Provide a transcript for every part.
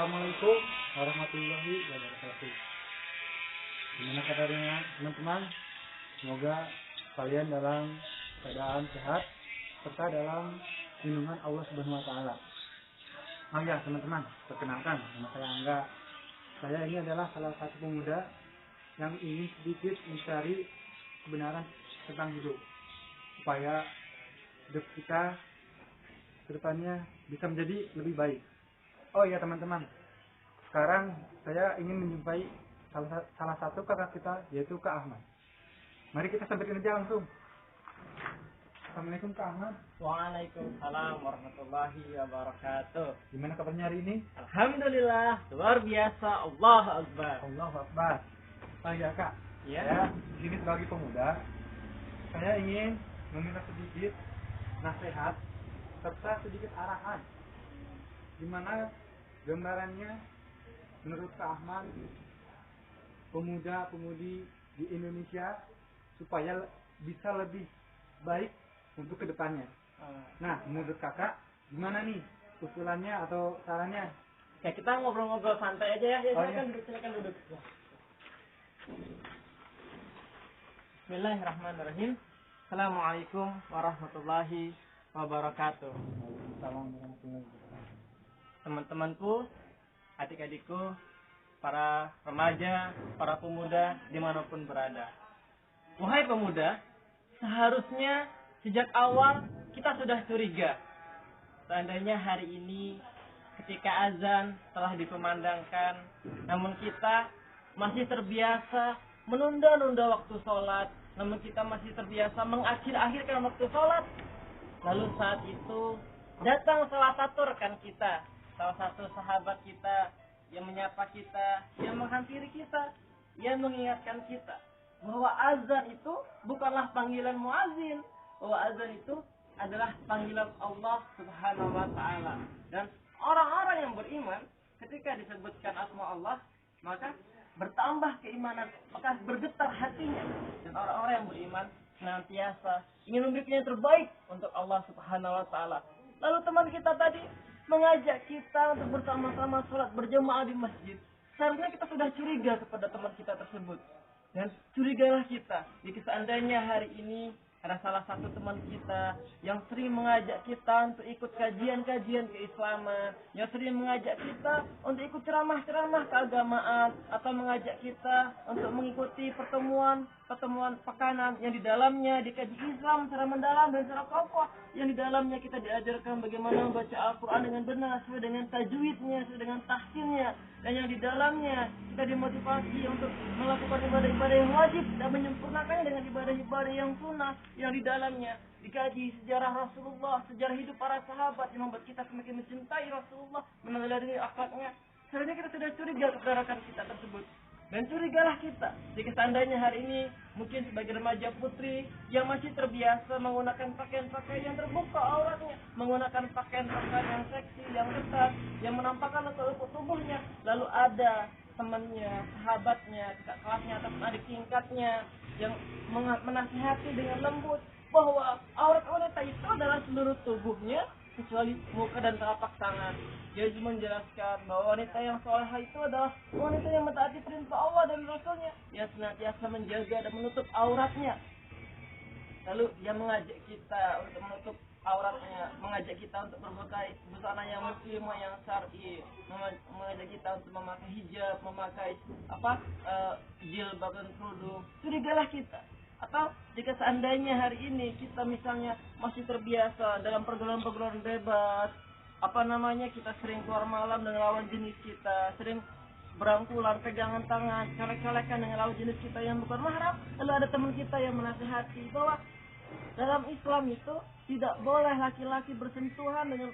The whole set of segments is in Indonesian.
Assalamualaikum warahmatullahi wabarakatuh. Gimana kabarnya teman-teman? Semoga kalian dalam keadaan sehat serta dalam lindungan Allah Subhanahu wa taala. Oh ya teman-teman, perkenalkan nama saya Angga. Saya ini adalah salah satu pemuda yang ingin sedikit mencari kebenaran tentang hidup supaya hidup kita kedepannya bisa menjadi lebih baik. Oh ya teman-teman, sekarang saya ingin menjumpai salah satu kakak kita, yaitu Kak Ahmad. Mari kita sambil kerja langsung. Assalamualaikum Kak Ahmad. Waalaikumsalam warahmatullahi wabarakatuh. Gimana kabarnya hari ini? Alhamdulillah, luar biasa. Allahu Akbar. Allahu Akbar. Oh ya Kak, Ya. saya di sini sebagai pemuda, saya ingin meminta sedikit nasihat serta sedikit arahan. Gimana gambarannya menurut Kak Ahmad pemuda-pemudi di Indonesia supaya bisa lebih baik untuk kedepannya. Nah, menurut kakak gimana nih usulannya atau sarannya? Ya, kita ngobrol-ngobrol santai aja ya. Oh, Silakan iya. duduk, silakan duduk. Ya. Bismillahirrahmanirrahim. Assalamualaikum warahmatullahi wabarakatuh. Salam warahmatullahi wabarakatuh. Teman-temanku, adik-adikku, para remaja, para pemuda dimanapun berada. Wahai pemuda, seharusnya sejak awal kita sudah curiga. Seandainya hari ini ketika azan telah dikumandangkan, namun kita masih terbiasa menunda-nunda waktu sholat, namun kita masih terbiasa mengakhir-akhirkan waktu sholat. Lalu saat itu datang salah satu rekan kita, salah satu sahabat kita yang menyapa kita, yang menghampiri kita, yang mengingatkan kita bahwa azan itu bukanlah panggilan muazin, bahwa azan itu adalah panggilan Allah Subhanahu wa taala. Dan orang-orang yang beriman ketika disebutkan asma Allah, maka bertambah keimanan, maka bergetar hatinya. Dan orang-orang yang beriman senantiasa ingin memberikan yang terbaik untuk Allah Subhanahu wa taala. Lalu teman kita tadi mengajak kita untuk bersama-sama sholat berjamaah di masjid. Seharusnya kita sudah curiga kepada teman kita tersebut. Dan curigalah kita jika seandainya hari ini ada salah satu teman kita yang sering mengajak kita untuk ikut kajian-kajian keislaman, yang sering mengajak kita untuk ikut ceramah-ceramah keagamaan, atau mengajak kita untuk mengikuti pertemuan pekanan yang di dalamnya dikaji Islam secara mendalam dan secara kokoh, yang di dalamnya kita diajarkan bagaimana membaca Al-Quran dengan benar sesuai dengan tajwidnya, sesuai dengan tahsinnya, dan yang di dalamnya kita dimotivasi untuk melakukan ibadah-ibadah yang wajib dan menyempurnakannya dengan ibadah-ibadah yang sunnah, yang di dalamnya dikaji sejarah Rasulullah, sejarah hidup para sahabat yang membuat kita semakin mencintai Rasulullah, meneladani akhlaknya. Seharusnya kita sudah curiga kepada rekan kita tersebut. Dan curigalah kita jika seandainya hari ini mungkin sebagai remaja putri yang masih terbiasa menggunakan pakaian-pakaian yang terbuka auratnya, menggunakan pakaian-pakaian yang seksi, yang ketat, yang menampakkan lutut tubuhnya, lalu ada temannya, sahabatnya, kakak kelasnya atau adik tingkatnya yang menasihati dengan lembut bahwa aurat wanita itu adalah seluruh tubuhnya kecuali muka dan telapak tangan. Dia cuma menjelaskan bahwa wanita yang salehah itu adalah wanita yang mentaati perintah Allah dan Rasulnya, yang senantiasa menjaga dan menutup auratnya. Lalu dia mengajak kita untuk menutup auratnya, mengajak kita untuk berpakai busana yang muslimah, yang syar'i, mengajak kita untuk memakai hijab, memakai jilbab dan kerudung. Curigalah kita. Atau jika seandainya hari ini kita misalnya masih terbiasa dalam pergaulan-pergaulan bebas, kita sering keluar malam dengan lawan jenis kita, sering berangkulan, pegangan tangan, colek-colekan dengan lawan jenis kita yang bukan mahram, lalu ada teman kita yang menasihati bahwa dalam Islam itu tidak boleh laki-laki bersentuhan dengan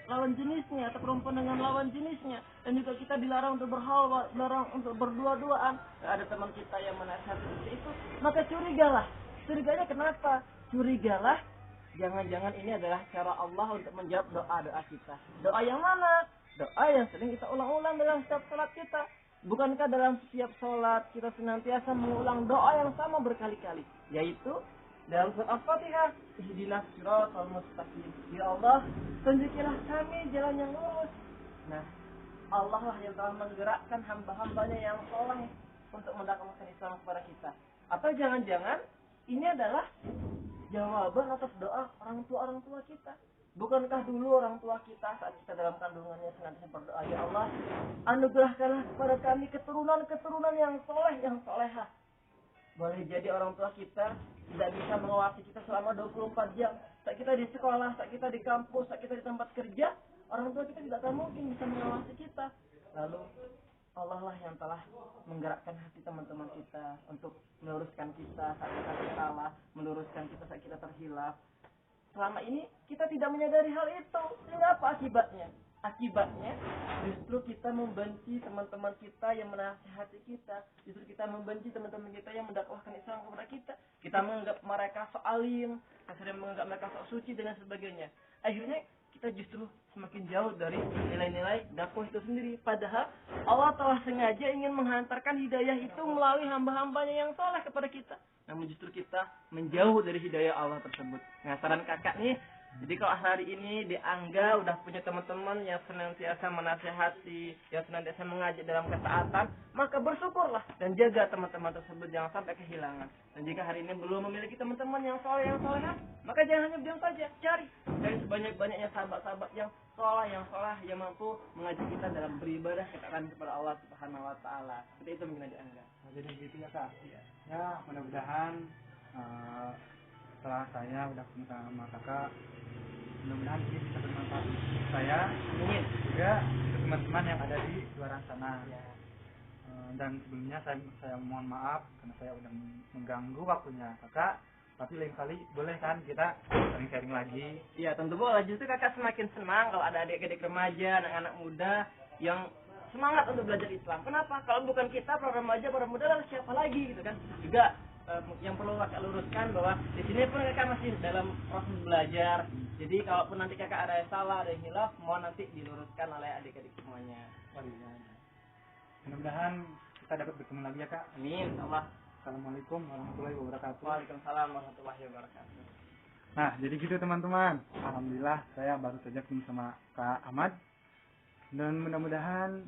lawan jenisnya atau perempuan dengan lawan jenisnya, dan juga kita dilarang untuk berhalwat, dilarang untuk berdua-duaan. Ada teman kita yang menasihati seperti itu, maka curigalah. Curiganya kenapa? Curigalah jangan-jangan ini adalah cara Allah untuk menjawab doa-doa kita. Doa yang mana? Doa yang sering kita ulang-ulang dalam setiap salat kita. Bukankah dalam setiap salat kita senantiasa mengulang doa yang sama berkali-kali, yaitu dalam surat Al-Fatihah, ihdinas siratal mustaqim. Ya Allah, tunjukilah kami jalan yang lurus. Nah, Allah lah yang telah menggerakkan hamba-hambanya yang soleh untuk mendakwahkan Islam kepada kita. Atau jangan-jangan ini adalah jawaban atas doa orang tua kita. Bukankah dulu orang tua kita saat kita dalam kandungannya senantiasa berdoa, ya Allah, anugerahkanlah kepada kami keturunan yang soleh, yang solehah. Boleh jadi orang tua kita tidak bisa mengawasi kita selama 24 jam. Saat kita di sekolah, saat kita di kampus, saat kita di tempat kerja, orang tua kita tidak akan mungkin bisa mengawasi kita. Lalu Allah lah yang telah menggerakkan hati teman-teman kita untuk meluruskan kita saat kita salah, meluruskan kita saat kita terhilaf. Selama ini kita tidak menyadari hal itu. Sehingga apa akibatnya? Akibatnya justru kita membenci teman-teman kita yang menasihati kita. Justru kita membenci teman-teman kita yang mendakwahkan Islam kepada kita. Kita menganggap mereka sok alim, kita sering menganggap mereka sok suci dan sebagainya. Akhirnya kita justru semakin jauh dari nilai-nilai dakwah itu sendiri. Padahal Allah telah sengaja ingin menghantarkan hidayah itu melalui hamba-hambanya yang soleh kepada kita. Namun justru kita menjauh dari hidayah Allah tersebut. Nah, saran kakak nih, jadi kalau hari ini dianggap udah punya teman-teman yang senantiasa menasihati, yang senantiasa mengajak dalam ketaatan, maka bersyukurlah dan jaga teman-teman tersebut jangan sampai kehilangan. Dan jika hari ini belum memiliki teman-teman yang soleh, maka jangan hanya diam saja, cari sebanyak-banyaknya sahabat-sahabat yang soleh, yang mampu mengajak kita dalam beribadah ketaatan kepada Allah Subhanahu Wa Taala. Seperti itu mungkin dianggap. Nah, jadi gitu ya kak. Ya mudah-mudahan setelah saya udah ketemu sama kakak, mudah-mudahan ini bisa bermanfaat untuk saya, Amin. juga untuk teman-teman yang ada di luar sana. Ya. Dan sebelumnya saya mohon maaf karena saya udah mengganggu waktunya kakak. Tapi lain kali boleh kan kita sharing-sharing lagi. Iya tentu boleh. Justru kakak semakin senang kalau ada adik-adik remaja, anak-anak muda yang semangat untuk belajar Islam. Kenapa? Kalau bukan kita, para remaja, para muda, lalu siapa lagi gitu kan? Juga yang perlu kakak luruskan bahwa di sini pun kakak masih dalam proses belajar. Jadi kalaupun nanti kakak ada yang salah, ada yang hilaf, mohon nanti diluruskan oleh adik-adik semuanya. Mudah-mudahan kita dapat bertemu lagi ya kak. Amin. Allah. Assalamualaikum warahmatullahi wabarakatuh. Waalaikumsalam warahmatullahi wabarakatuh. Nah, jadi gitu teman-teman. Alhamdulillah saya baru saja ketemu sama Kak Ahmad. Dan mudah-mudahan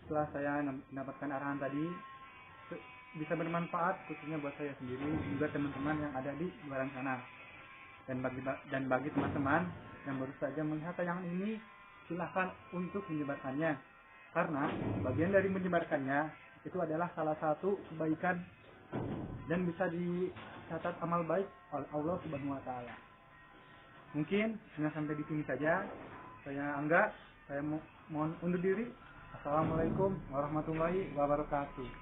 setelah saya mendapatkan arahan tadi bisa bermanfaat khususnya buat saya sendiri juga teman-teman yang ada di luar sana. Dan bagi teman-teman yang baru saja melihat tayangan ini, silahkan untuk menyebarkannya. Karena bagian dari menyebarkannya itu adalah salah satu kebaikan dan bisa dicatat amal baik oleh Allah Subhanahu Wa Taala. Mungkin hanya sampai di sini saja. Saya Angga, saya mohon undur diri. Assalamualaikum warahmatullahi wabarakatuh.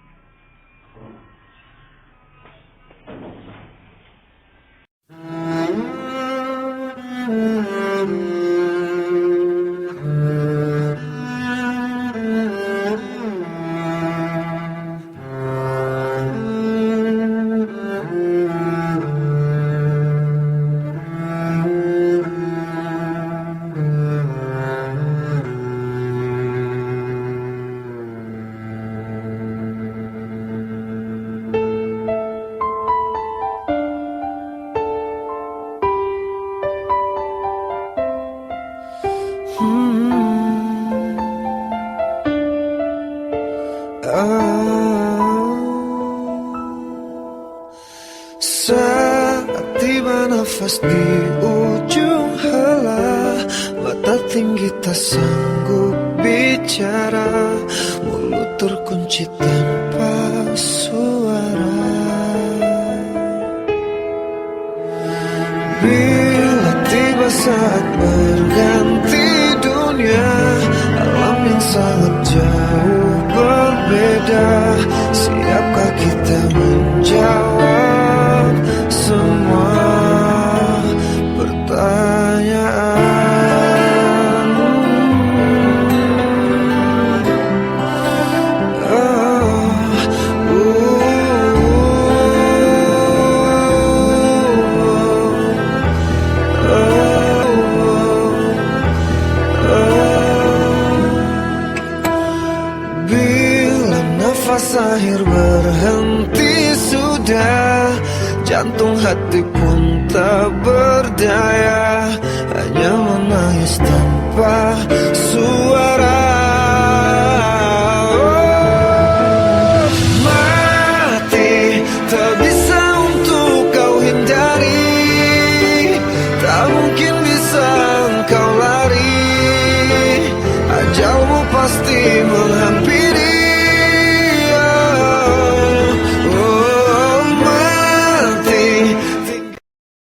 Saat tiba nafas di ujung helah, mata tinggi tak sanggup bicara, mulut terkunci tanpa suara. Bila tiba saat berganti dunia, alam yang sangat jauh berbeda, siapkah kita menjawab semua pertanyaan? Bila nafas akhir berhenti sudah, jantung hati pun tak berdaya, hanya menangis tanpa suara. pasti menghangat